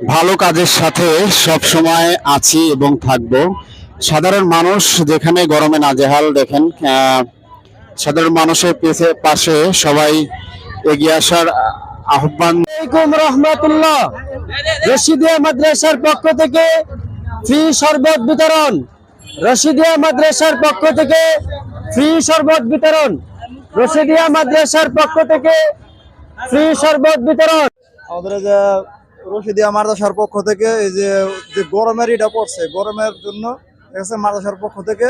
ভালো কাজের সাথে সব সময় আছি এবং থাকবো। সাধারণ মানুষ যেখানে গরমে নাজেহাল দেখেন, সাধারণ মানুষের পাশে সবাই এগিয়ে আসার আহ্বান। আসসালামু আলাইকুম রহমতুল্লাহ। রশিদিয়া মাদ্রাসার পক্ষ থেকে ফ্রি শরবত বিতরণ। রশিদিয়া মাদ্রাসার পক্ষ থেকে ফ্রি শরবত বিতরণ। রশিদিয়া মাদ্রাসার পক্ষ থেকে ফ্রি শরবত বিতরণ। আমাদের এই যে রশিদিয়া মাদ্রাসার পক্ষ থেকে এই যে যে গরমের এটা পড়ছে, গরমের জন্য ঠিক আছে মাদ্রাসার পক্ষ থেকে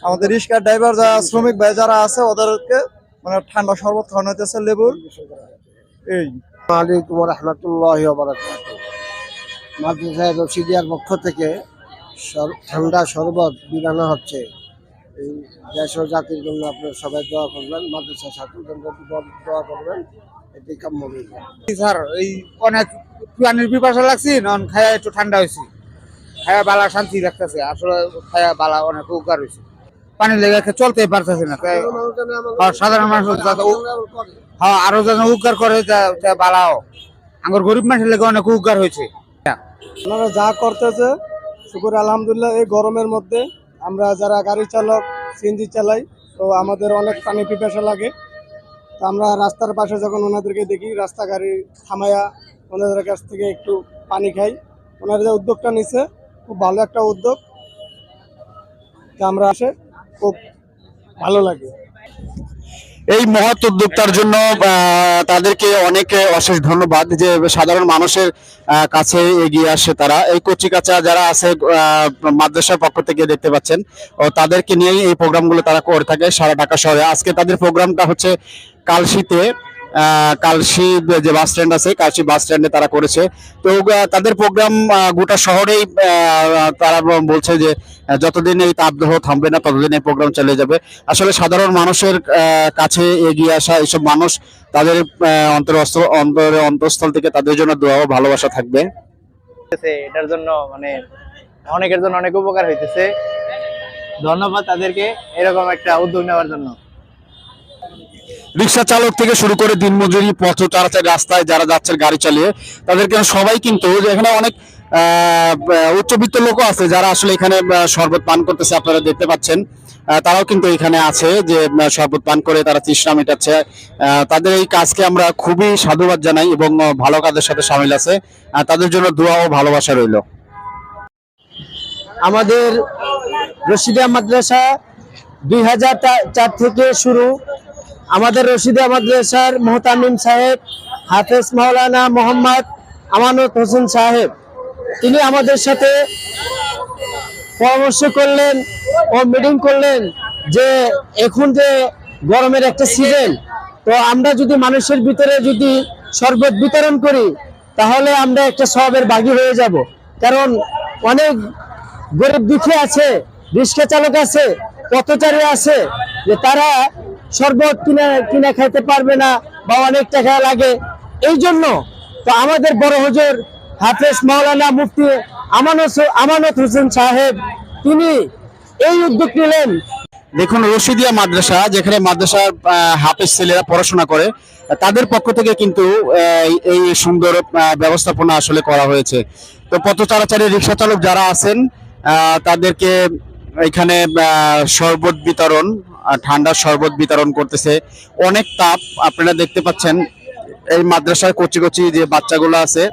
আমাদের রিক্সা ড্রাইভার যারা শ্রমিক ভাই যারা আছে ওদেরকে মানে ঠান্ডা শরবত খাওয়ানো হইতেছে লেবুর। এই আলাইকুম রহমতুল্লাহ মাদ্রাসা রশিদিয়ার পক্ষ থেকে ঠান্ডা শরবত বিলানো হচ্ছে। এই দেশ ও জাতির জন্য আপনারা সবাই দোয়া করবেন, মাদ্রাসা ছাত্রদের দোয়া করবেন, এটি কাম্য। স্যার এই অনেক পানির পিপাসা লাগছে, নন খায়া একটু ঠান্ডা হয়েছে, খায়া বালা শান্তি লাগতেছে। আসলে খায়া বালা অনেক উপকার হয়েছে, পানি লেগে চলতে পারতেছে না। সাধারণ মানুষ হ্যাঁ আরো যেন উপকার করে বালাও আমার গরিব মানুষের লেগে অনেক উপকার হয়েছে। আপনারা যা করতেছে শুকুর আলহামদুলিল্লাহ। এই গরমের মধ্যে আমরা যারা গাড়ি চালক সিএনজি চালাই তো আমাদের অনেক পানি পিপাসা লাগে। তো আমরা রাস্তার পাশে যখন ওনাদেরকে দেখি রাস্তা গাড়ি থামাইয়া ওনাদের কাছ থেকে একটু পানি খাই। ওনারা যে উদ্যোগটা নিছে খুব ভালো একটা উদ্যোগ, আমরা আসে খুব ভালো লাগে। এই মহৎ উদ্যোক্তার জন্য তাদেরকে অনেক অশেষ ধন্যবাদ যে সাধারণ মানুষের কাছে এগিয়ে আসে তারা। এই কচিকাঁচা যারা আছে মাদ্রাসার পক্ষ থেকে দেখতে পাচ্ছেন, ও তাদেরকে নিয়েই এই প্রোগ্রামগুলো তারা করে থাকে সারা ঢাকা শহরে। আজকে তাদের প্রোগ্রামটা হচ্ছে কালশিতে, কালশি যে বাস স্ট্যান্ড আছে, কালশি বাস স্ট্যান্ডে তারা করেছে। তো তাদের প্রোগ্রাম গোটা শহরেই তারা বলছে যে যতদিন এই তাপদাহ থামবে না ততদিন এই প্রোগ্রাম চালিয়ে যাবে। আসলে সাধারণ মানুষের কাছে এগিয়ে আসা এইসব মানুষ, তাদের অন্তরস্থল থেকে তাদের জন্য দোয়া ও ভালোবাসা থাকবে। এটার জন্য মানে অনেকের জন্য অনেক উপকার হইতেছে। ধন্যবাদ তাদেরকে এরকম একটা উদ্যোগ নেওয়ার জন্য। রিক্সা চালক থেকে শুরু করে দিনমজুরি, পথ চলাচল, রাস্তায় যারা যাচ্ছেন গাড়ি চালিয়ে, তাদেরকে সবাই কিন্তু এখানে অনেক উচ্চবিত্ত লোকও আছে যারা আসলে এখানে শরবত পান করতেছে, আপনারা দেখতে পাচ্ছেন। তারাও কিন্তু এখানে আছে যে শরবত পান করে তারা তৃষ্ণা মেটাচ্ছে। তাদের এই কাজকে আমরা খুবই সাধুবাদ জানাই এবং ভালো কাজের সাথে সামিল আছে। তাদের জন্য দোয়া ও ভালোবাসা রইল। আমাদের রশিদিয়া মাদ্রাসা 2004 থেকে শুরু। আমাদের রশিদিয়া মাদ্রাসার মোহতামিম সাহেব হাফেজ মাওলানা মোহাম্মদ আমানত হোসেন সাহেব, তিনি আমাদের সাথে পরামর্শ করলেন ও মিটিং করলেন যে এখন যে গরমের একটা সিজন, তো আমরা যদি মানুষের ভিতরে যদি শরবত বিতরণ করি তাহলে আমরা একটা সওয়াবের ভাগী হয়ে যাব। কারণ অনেক গরিব দুঃখী আছে, রিক্সা চালক আছে, পথচারী আছে, যে তারা শরবত কিনা খাইতে পারবে না বা অনেক টাকা লাগে। এই জন্য তো আমাদের বড় হুজুর হাফেজ মাওলানা মুফতি আমানত হোসেন সাহেব তিনি এই উদ্যোগ নিলেন। দেখুন, রশিদিয়া মাদ্রাসা যেখানে মাদ্রাসার হাফেজ ছেলেরা পড়াশোনা করে, তাদের পক্ষ থেকে কিন্তু এই সুন্দর ব্যবস্থাপনা আসলে করা হয়েছে। তো পথ চলাচলের রিক্সা চালক যারা আছেন তাদেরকে এখানে শরবত বিতরণ, ঠান্ডার শরবত বিতরণ করতেছে। অনেক তাপ আপনারা দেখতে পাচ্ছেন। এই মাদ্রাসার কচি কচি যে বাচ্চাগুলো আছে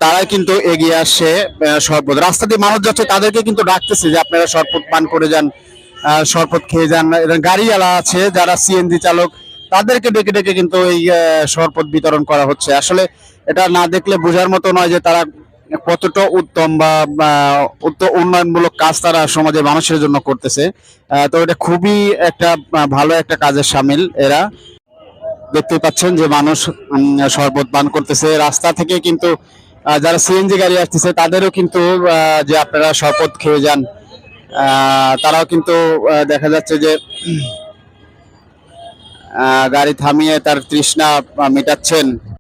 তারাই কিন্তু এগিয়ে আসছে শরবত। রাস্তা দিয়ে মানুষ যাচ্ছে, তাদেরকে কিন্তু ডাকতেছে যে আপনারা শরবত পান করে যান, শরবত খেয়ে যান। গাড়িওয়ালা আছে যারা সিএনজি চালক, তাদেরকে ডেকে ডেকে কিন্তু এই শরবত বিতরণ করা হচ্ছে। আসলে এটা না দেখলে বোঝার মতো নয় যে তারা কতটা উত্তম বা উন্নয়নমূলক কাজ তারা সমাজের মানুষের জন্য করতেছে। তো এটা খুবই একটা ভালো একটা কাজের সামিল এরা। দেখতে পাচ্ছেন যে মানুষ শরবত পান করতেছে। রাস্তা থেকে কিন্তু যারা সিএনজি গাড়ি আসতেছে তাদেরও কিন্তু যে আপনারা শরবত খেয়ে যান, তারাও কিন্তু দেখা যাচ্ছে যে গাড়ি থামিয়ে তার তৃষ্ণা মেটাচ্ছেন।